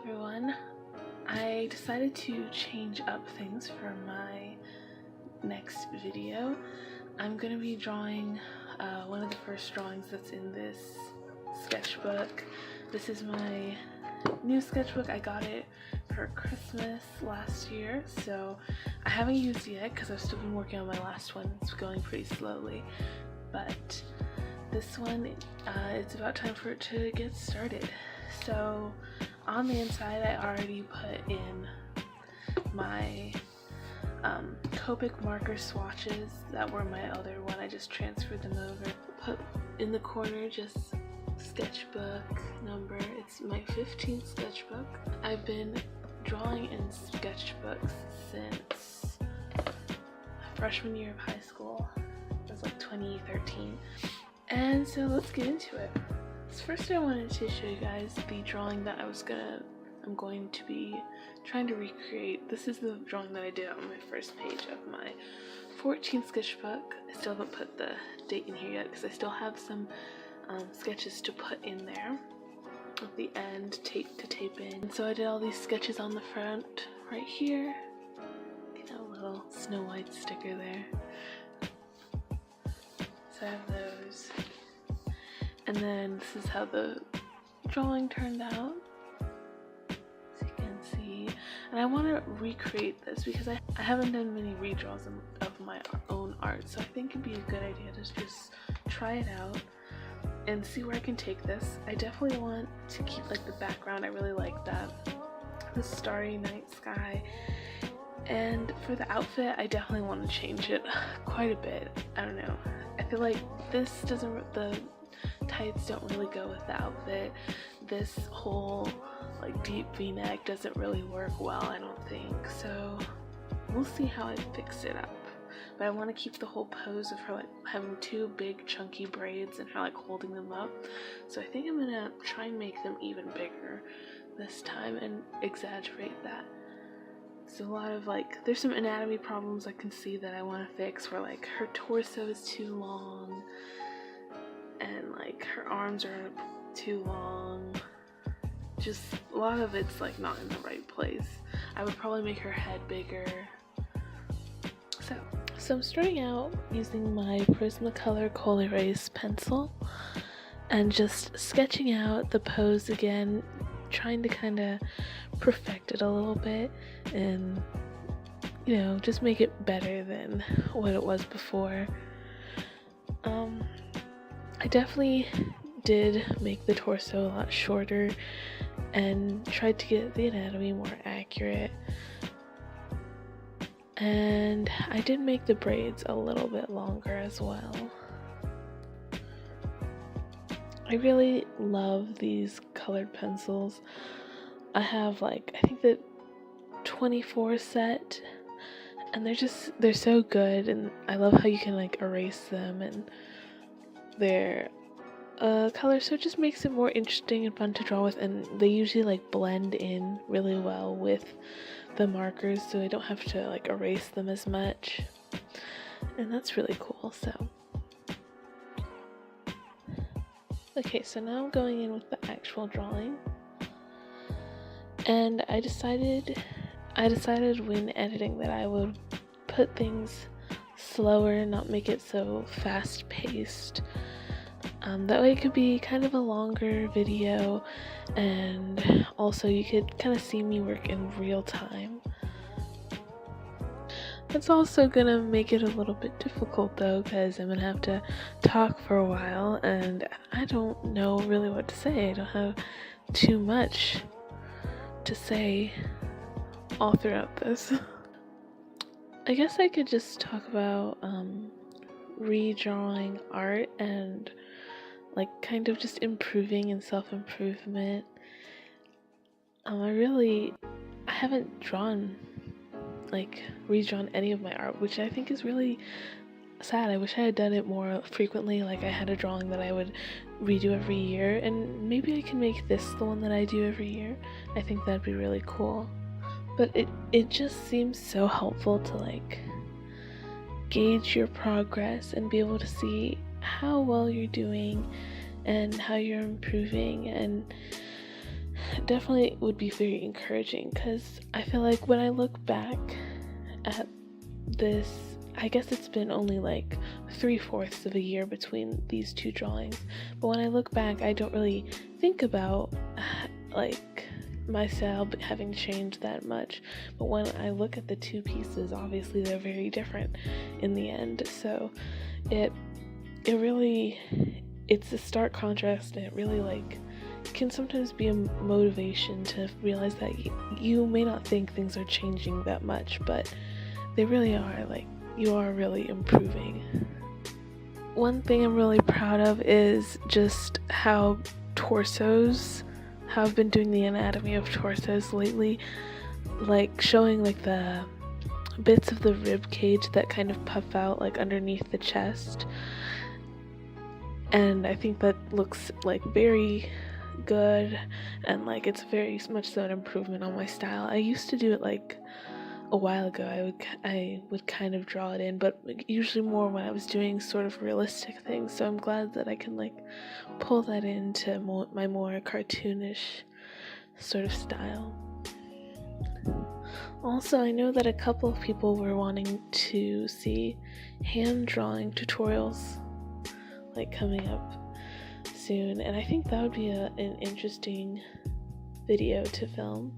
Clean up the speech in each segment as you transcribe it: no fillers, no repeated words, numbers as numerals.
everyone. I decided to change up things for my next video. I'm going to be drawing one of the first drawings that's in this sketchbook. This is my new sketchbook. I got it for Christmas last year, so I haven't used it yet because I've still been working on my last one. It's going pretty slowly, but this one, it's about time for it to get started. So on the inside, I already put in my Copic marker swatches that were my other one. I just transferred them over. Put in the corner just sketchbook number. It's my 15th sketchbook. I've been drawing in sketchbooks since freshman year of high school. It was like 2013. And so let's get into it. So first I wanted to show you guys the drawing that I'm going to be trying to recreate. This is the drawing that I did on my first page of my 14th sketchbook. I still haven't put the date in here yet because I still have some sketches to put in there at the end, tape to tape in. And so I did all these sketches on the front right here. Get a little Snow White sticker there. So I have those. And then this is how the drawing turned out, as you can see. And I want to recreate this because I haven't done many redraws of my own art, so I think it'd be a good idea to just try it out and see where I can take this. I definitely want to keep like the background. I really like that, the starry night sky. And for the outfit, I definitely want to change it quite a bit. I don't know. I feel like the tights don't really go with the outfit. This whole like deep v-neck doesn't really work well, I don't think. So we'll see how I fix it up. But I want to keep the whole pose of her like having two big chunky braids and her like holding them up. So I think I'm gonna try and make them even bigger this time and exaggerate that. So a lot of like, there's some anatomy problems I can see that I want to fix, where like her torso is too long and like her arms are too long. Just a lot of it's like not in the right place. I would probably make her head bigger. So I'm starting out using my Prismacolor Kohl Erase pencil and just sketching out the pose again, trying to kind of perfect it a little bit and, you know, just make it better than what it was before. I definitely did make the torso a lot shorter and tried to get the anatomy more accurate. And I did make the braids a little bit longer as well. I really love these colored pencils. I have like, I think the 24 set, and they're so good, and I love how you can like erase them, and their color, so it just makes it more interesting and fun to draw with, and they usually like blend in really well with the markers, so I don't have to like erase them as much, and that's really cool. So okay, so now I'm going in with the actual drawing, and I decided when editing that I would put things slower and not make it so fast-paced. That way it could be kind of a longer video, and also you could kind of see me work in real time. It's also gonna make it a little bit difficult though, because I'm gonna have to talk for a while and I don't know really what to say. I don't have too much to say all throughout this. I guess I could just talk about redrawing art and like kind of just improving and self-improvement. I haven't redrawn any of my art, which I think is really sad. I wish I had done it more frequently. Like I had a drawing that I would redo every year, and maybe I can make this the one that I do every year. I think that'd be really cool. But it just seems so helpful to like gauge your progress and be able to see how well you're doing and how you're improving, and definitely would be very encouraging, because I feel like when I look back at this, I guess it's been only like 3/4 of a year between these two drawings, but when I look back, I don't really think about like my style having changed that much. But when I look at the two pieces, obviously they're very different in the end, so it really, it's a stark contrast, and it really like can sometimes be a motivation to realize that you may not think things are changing that much, but they really are. Like, you are really improving. One thing I'm really proud of is just how I've been doing the anatomy of torsos lately, like showing like the bits of the rib cage that kind of puff out like underneath the chest, and I think that looks like very good, and like it's very much so an improvement on my style. I used to do it like a while ago. I would kind of draw it in, but usually more when I was doing sort of realistic things, so I'm glad that I can like pull that into my more cartoonish sort of style. Also, I know that a couple of people were wanting to see hand drawing tutorials like coming up soon, and I think that would be an interesting video to film.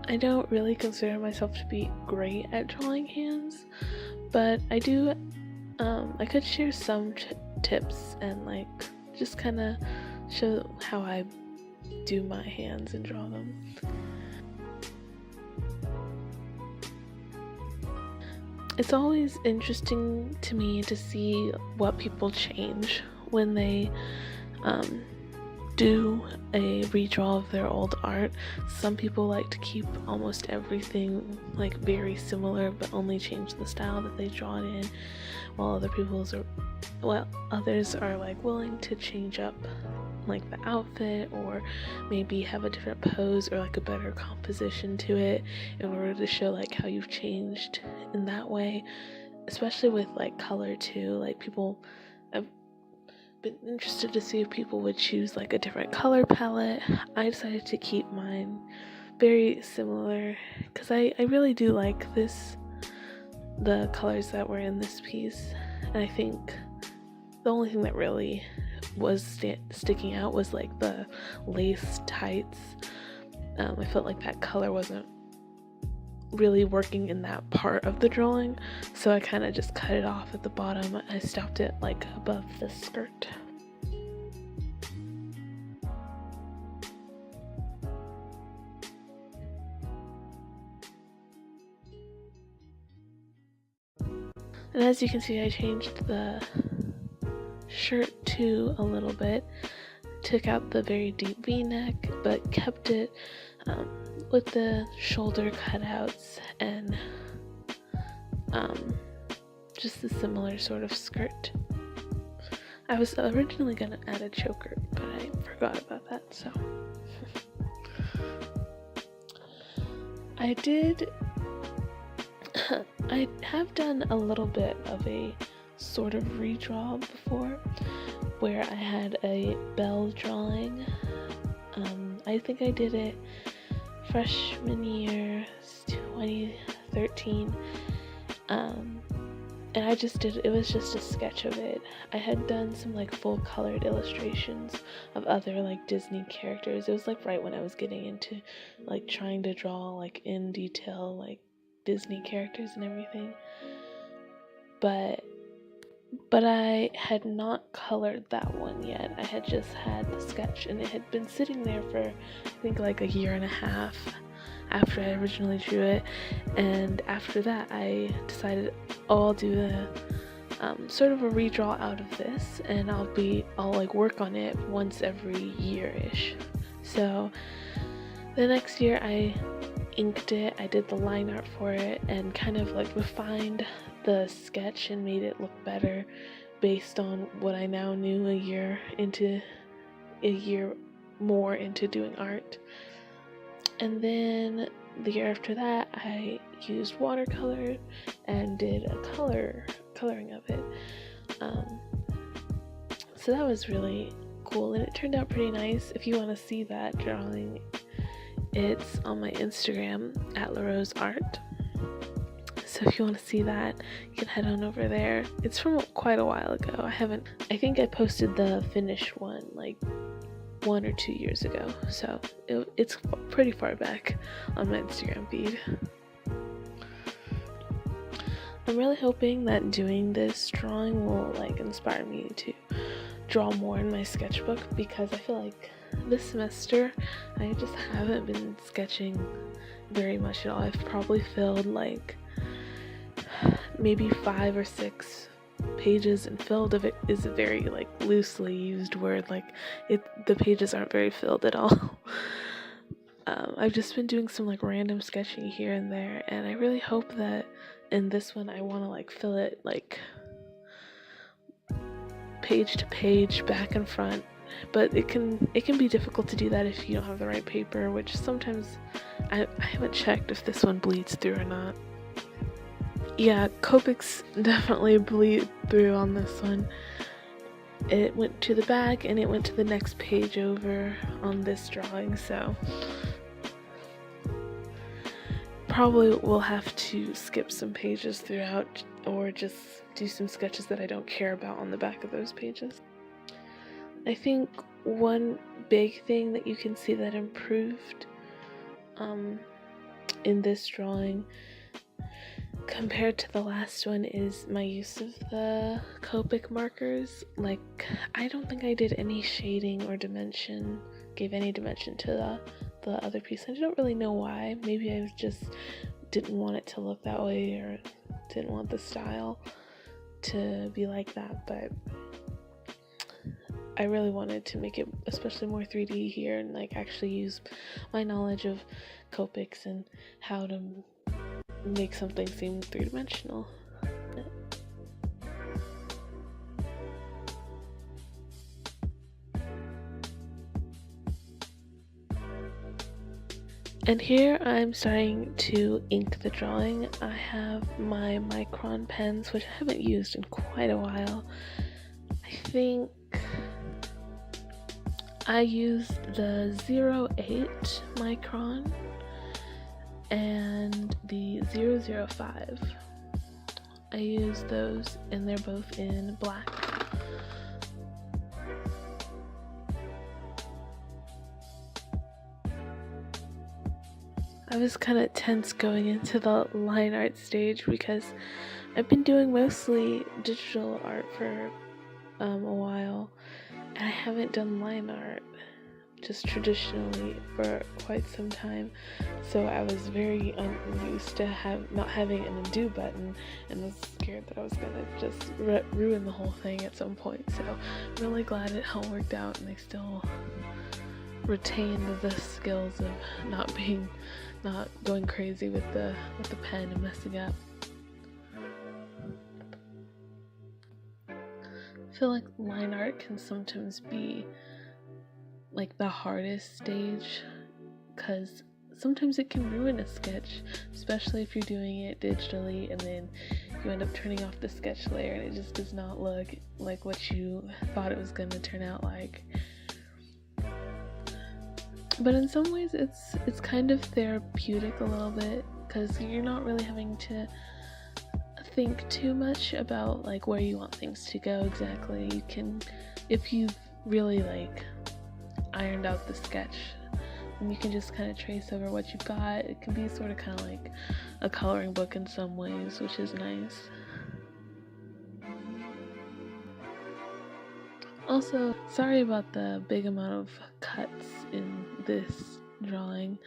I don't really consider myself to be great at drawing hands, but I do, I could share some tips and like just kind of show how I do my hands and draw them. It's always interesting to me to see what people change when they do a redraw of their old art. Some people like to keep almost everything like very similar, but only change the style that they draw it in, while others are like willing to change up like the outfit, or maybe have a different pose or like a better composition to it in order to show like how you've changed in that way, especially with like color too. Like, people, I've been interested to see if people would choose like a different color palette. I decided to keep mine very similar because I really do like the colors that were in this piece, and I think the only thing that really was sticking out was like the lace tights. I felt like that color wasn't really working in that part of the drawing, so I kind of just cut it off at the bottom. I stopped it like above the skirt. And as you can see, I changed the shirt too a little bit. Took out the very deep V-neck, but kept it with the shoulder cutouts and just a similar sort of skirt. I was originally gonna add a choker, but I forgot about that, so I have done a little bit of a sort of redraw before, where I had a bell drawing. I think I did it freshman year, 2013, and it was just a sketch of it. I had done some like full colored illustrations of other like Disney characters. It was like right when I was getting into like trying to draw like in detail like Disney characters and everything, but I had not colored that one yet. I had just had the sketch, and it had been sitting there for I think like a year and a half after I originally drew it. And after that I decided, I'll do a sort of a redraw out of this, and I'll like work on it once every year-ish. So the next year I inked it, I did the line art for it, and kind of like refined the sketch and made it look better based on what I now knew a year more into doing art. And then the year after that I used watercolor and did a coloring of it. So that was really cool, and it turned out pretty nice. If you want to see that drawing, it's on my Instagram at LaRoseArt. So if you want to see that, you can head on over there. It's from quite a while ago. I think I posted the finished one like 1 or 2 years ago. So it's pretty far back on my Instagram feed. I'm really hoping that doing this drawing will like inspire me to draw more in my sketchbook, because I feel like this semester I just haven't been sketching very much at all. I've probably filled like maybe 5 or 6 pages, and filled of it is a very like loosely used word. Like the pages aren't very filled at all. I've just been doing some like random sketching here and there, and I really hope that in this one I want to like fill it like page to page, back and front. But it can be difficult to do that if you don't have the right paper, which sometimes I haven't checked if this one bleeds through or not. Yeah, Copics definitely bleed through on this one. It went to the back and it went to the next page over on this drawing, so probably will have to skip some pages throughout, or just do some sketches that I don't care about on the back of those pages. I think one big thing that you can see that improved in this drawing compared to the last one is my use of the Copic markers. Like, I don't think I did any shading or gave any dimension to the other piece. I don't really know why. Maybe I just didn't want it to look that way, or didn't want the style to be like that, but I really wanted to make it especially more 3D here, and like actually use my knowledge of Copics and how to make something seem three-dimensional. And here I'm starting to ink the drawing. I have my micron pens, which I haven't used in quite a while. I think I used the 08 micron and the 005. I used those, and they're both in black. I was kind of tense going into the line art stage because I've been doing mostly digital art for a while, and I haven't done line art just traditionally for quite some time, so I was very unused to not having an undo button, and was scared that I was gonna just ruin the whole thing at some point. So I'm really glad it all worked out, and I still retained the skills of not going crazy with the pen and messing up. I feel like line art can sometimes be like the hardest stage, because sometimes it can ruin a sketch, especially if you're doing it digitally and then you end up turning off the sketch layer and it just does not look like what you thought it was going to turn out like. But in some ways it's kind of therapeutic a little bit, because you're not really having to think too much about like where you want things to go exactly. You can, if you've really like ironed out the sketch, and you can just kind of trace over what you've got. It can be sort of kind of like a coloring book in some ways, which is nice. Also, sorry about the big amount of cuts in this drawing.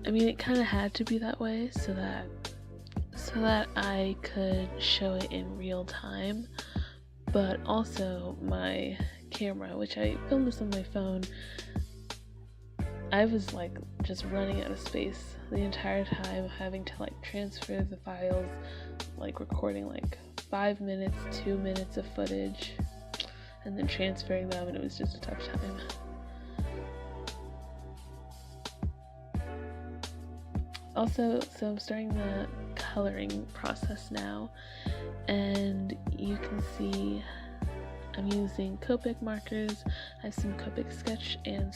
I mean, it kind of had to be that way so that I could show it in real time, but also my camera, which I filmed this on my phone, I was like just running out of space the entire time, having to like transfer the files, like recording like 5 minutes, 2 minutes of footage, and then transferring them, and it was just a tough time. Also, so I'm starting the coloring process now, and you can see I'm using Copic markers. I have some Copic Sketch and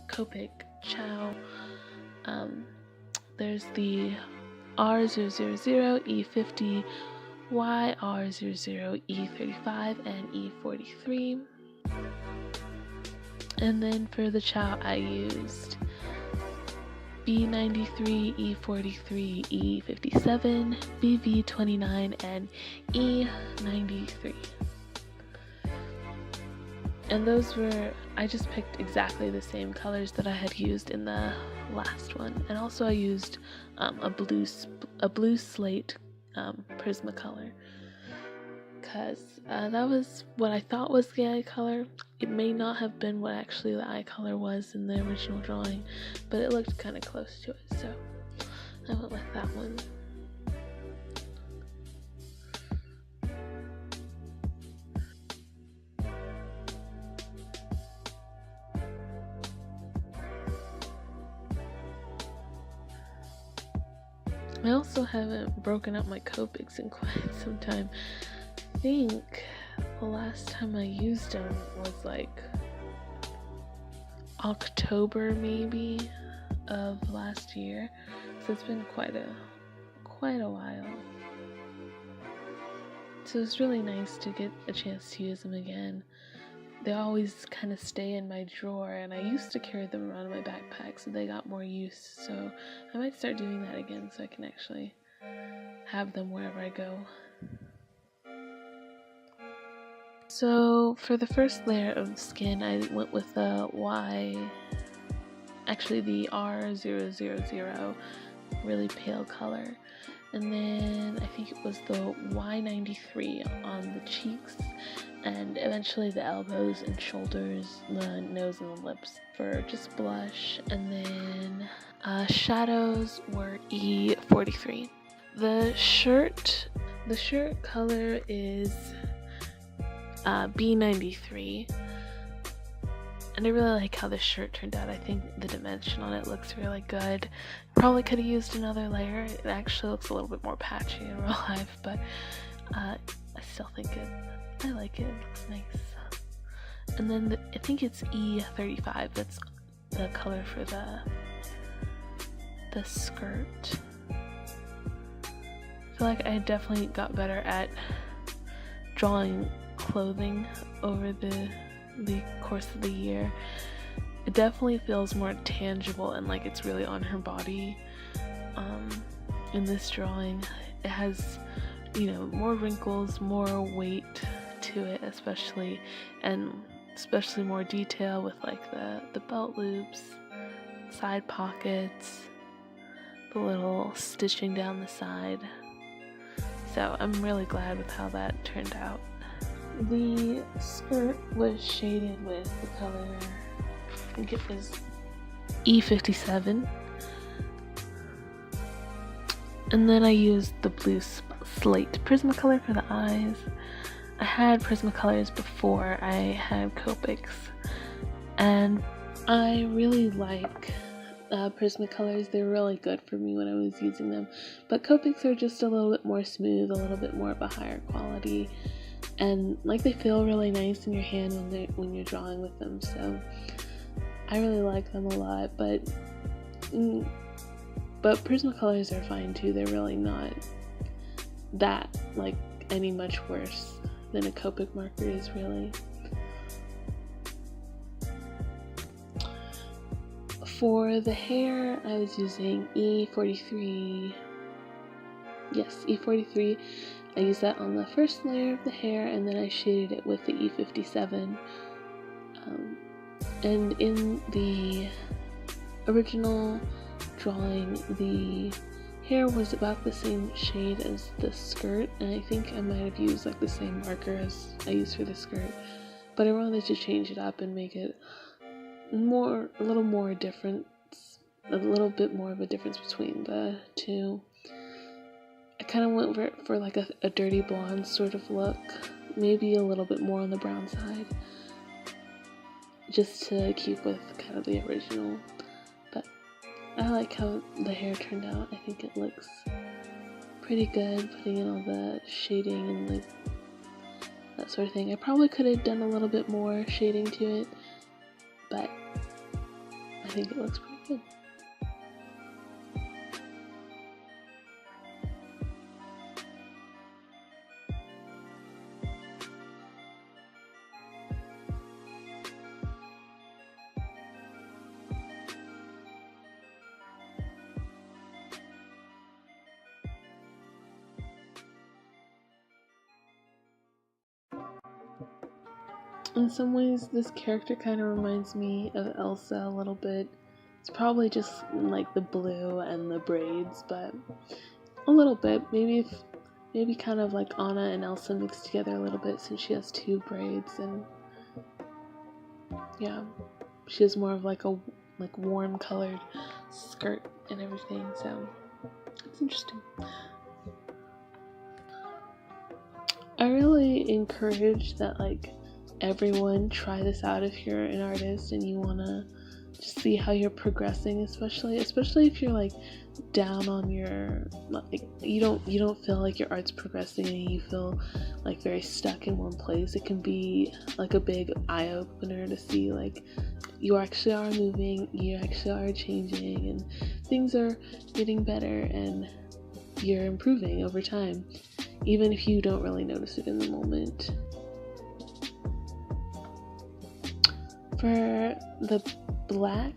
Copic Chow. There's the R000, E50, YR00, E35, and E43. And then for the Chow, I used B93, E43, E57, BV29, and E93. And those were, I just picked exactly the same colors that I had used in the last one. And also I used a blue slate Prismacolor, because that was what I thought was the eye color. It may not have been what actually the eye color was in the original drawing, but it looked kind of close to it, so I went with that one. I also haven't broken out my Copics in quite some time. I think the last time I used them was like October maybe of last year, so it's been quite a while. So it's really nice to get a chance to use them again. They always kind of stay in my drawer, and I used to carry them around in my backpack, so they got more use. So I might start doing that again so I can actually have them wherever I go. So for the first layer of skin, I went with the R000, really pale color. And then I think it was the Y93 on the cheeks, and eventually the elbows and shoulders, the nose and the lips for just blush. And then shadows were E43. The shirt color is B93. And I really like how this shirt turned out. I think the dimension on it looks really good. Probably could have used another layer. It actually looks a little bit more patchy in real life, but I still think I like it. It looks nice. And then I think it's E35. That's the color for the skirt. I feel like I definitely got better at drawing clothing over the course of the year. It definitely feels more tangible and like it's really on her body. In this drawing, it has, more wrinkles, more weight to it, especially more detail with like the belt loops, side pockets, the little stitching down the side. So I'm really glad with how that turned out. The skirt was shaded with the color, I think it was E57. And then I used the blue slate Prismacolor for the eyes. I had Prismacolors before I had Copics, and I really like Prismacolors. They're really good for me when I was using them, but Copics are just a little bit more smooth, a little bit more of a higher quality, and like they feel really nice in your hand when you're drawing with them. So I really like them a lot, but Prismacolors are fine too. They're really not that like any much worse than a Copic marker is, really. For the hair, I was using E43. Yes, E43. I used that on the first layer of the hair, and then I shaded it with the E57. And in the original drawing, the hair was about the same shade as the skirt, and I think I might have used like the same marker as I used for the skirt, but I wanted to change it up and make it a little bit more of a difference between the two. I kind of went for like a dirty blonde sort of look, maybe a little bit more on the brown side, just to keep with kind of the original. But I like how the hair turned out. I think it looks pretty good, putting in all the shading and that sort of thing. I probably could have done a little bit more shading to it, but I think it looks pretty good. In some ways, this character kind of reminds me of Elsa a little bit. It's probably just like the blue and the braids, but a little bit. Maybe kind of like Anna and Elsa mixed together a little bit, since she has two braids, and yeah, she has more of like a warm colored skirt and everything. So it's interesting. I really encourage that everyone try this out if you're an artist and you want to just see how you're progressing, especially if you're down on your you don't feel like your art's progressing and you feel very stuck in one place. It can be a big eye-opener to see you actually are moving, you actually are changing, and things are getting better and you're improving over time, even if you don't really notice it in the moment. For the black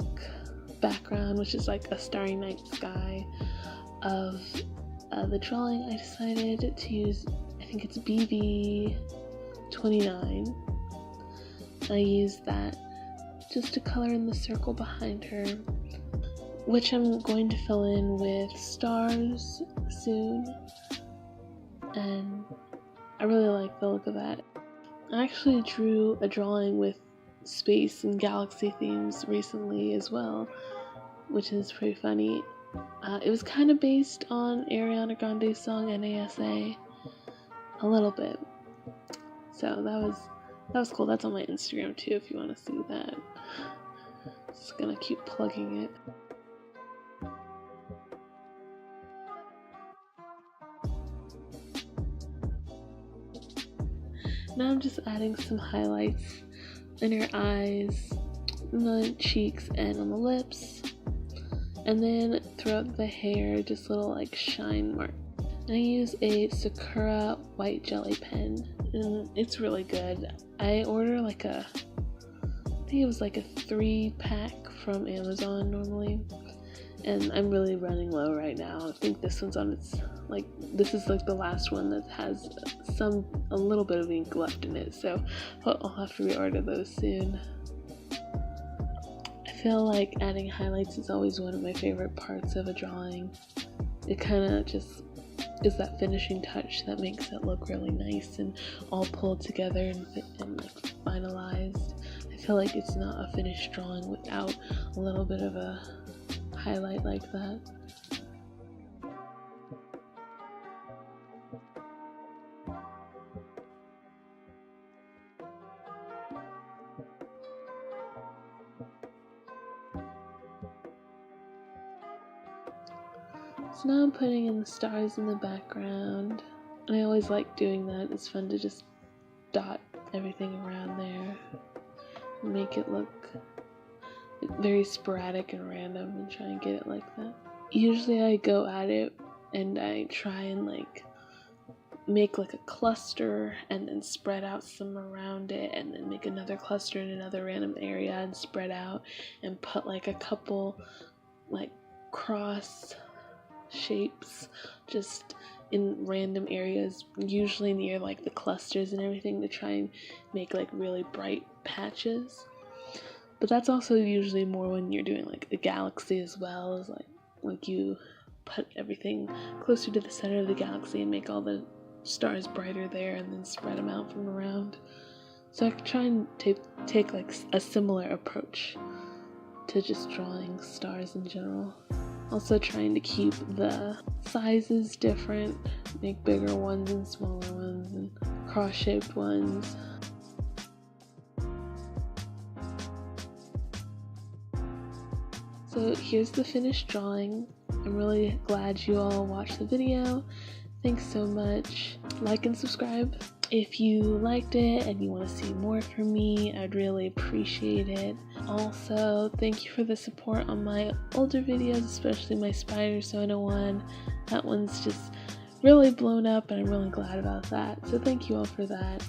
background, which is a starry night sky of the drawing, I decided to use, I think it's BB29. I used that just to color in the circle behind her, which I'm going to fill in with stars soon, and I really like the look of that. I actually drew a drawing with space and galaxy themes recently as well, which is pretty funny. It was kind of based on Ariana Grande's song NASA a little bit, so that was cool. That's on my Instagram too if you want to see that. Just gonna keep plugging it. Now I'm just adding some highlights in her eyes, in the cheeks, and on the lips, and then throughout the hair, just little shine marks. I use a Sakura white jelly pen, and it's really good. I order I think it was a 3-pack from Amazon normally, and I'm really running low right now. I think this one's on its this is the last one that has a little bit of ink left in it, so I'll have to reorder those soon. I feel like adding highlights is always one of my favorite parts of a drawing. It kind of just is that finishing touch that makes it look really nice and all pulled together and finalized. I feel like it's not a finished drawing without a little bit of a highlight like that. So now I'm putting in the stars in the background, and I always like doing that. It's fun to just dot everything around there and make it look very sporadic and random and try and get it like that. Usually I go at it and I try and make a cluster and then spread out some around it, and then make another cluster in another random area and spread out, and put a couple cross shapes just in random areas, usually near the clusters and everything, to try and make really bright patches. But that's also usually more when you're doing a galaxy as well, as you put everything closer to the center of the galaxy and make all the stars brighter there and then spread them out from around. So I try and take a similar approach to just drawing stars in general. Also trying to keep the sizes different, make bigger ones and smaller ones and cross-shaped ones. So here's the finished drawing. I'm really glad you all watched the video. Thanks so much. Like and subscribe. If you liked it and you want to see more from me, I'd really appreciate it. Also, thank you for the support on my older videos, especially my Spider Sona one. That one's just really blown up and I'm really glad about that. So thank you all for that.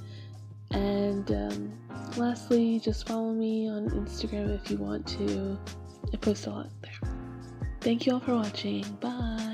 And lastly, just follow me on Instagram if you want to. I post a lot there. Thank you all for watching. Bye!